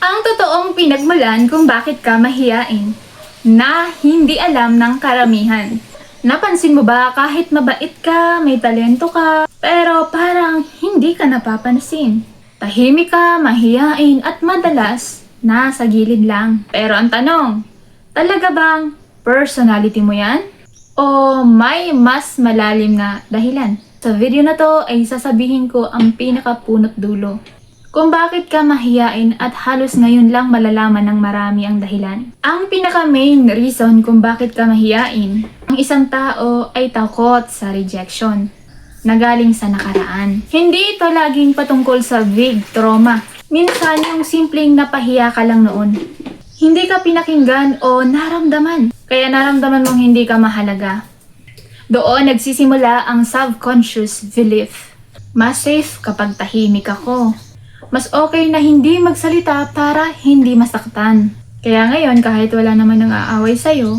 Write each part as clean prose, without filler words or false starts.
Ang totoong pinagmulan kung bakit ka mahiyain na hindi alam ng karamihan. Napansin mo ba kahit mabait ka, may talento ka, pero parang hindi ka napapansin? Tahimik ka, mahiyain at madalas nasa gilid lang. Pero ang tanong, talaga bang personality mo yan? O may mas malalim na dahilan? Sa video na to ay sasabihin ko ang pinakapunot dulo kung bakit ka mahiyain at halos ngayon lang malalaman ng marami ang dahilan. Ang pinaka-main reason kung bakit ka mahiyain, ang isang tao ay takot sa rejection na galing sa nakaraan. Hindi ito laging patungkol sa big trauma. Minsan yung simpleng napahiya ka lang noon. Hindi ka pinakinggan o naramdaman. Kaya naramdaman mong hindi ka mahalaga. Doon nagsisimula ang subconscious belief. Mas safe kapag tahimik ako. Mas okay na hindi magsalita para hindi masaktan. Kaya ngayon kahit wala naman nang aaway sa'yo,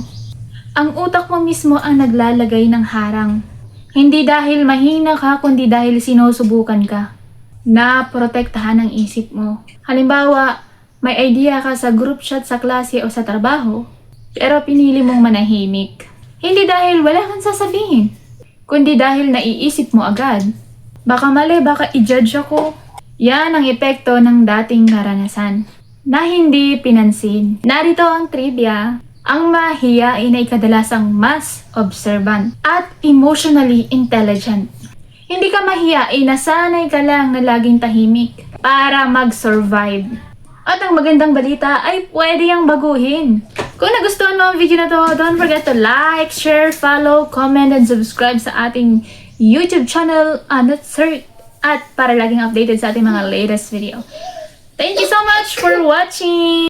ang utak mo mismo ang naglalagay ng harang. Hindi dahil mahina ka kundi dahil sinusubukan ka na protektahan ang isip mo. Halimbawa, may idea ka sa group chat sa klase o sa trabaho, pero pinili mong manahimik. Hindi dahil wala kang sasabihin, kundi dahil naiisip mo agad. Baka mali, baka i-judge ako. Yan ang epekto ng dating karanasan na hindi pinansin. Narito ang trivia. Ang mahiyain ay kadalasang mas observant at emotionally intelligent. Hindi ka mahiyain, nasanay ka lang na laging tahimik para mag-survive. At ang magandang balita ay pwede yang baguhin. Kung nagustuhan mo ang video na to, don't forget to like, share, follow, comment, and subscribe sa ating YouTube channel at para laging updated sa ating mga latest video. Thank you so much for watching!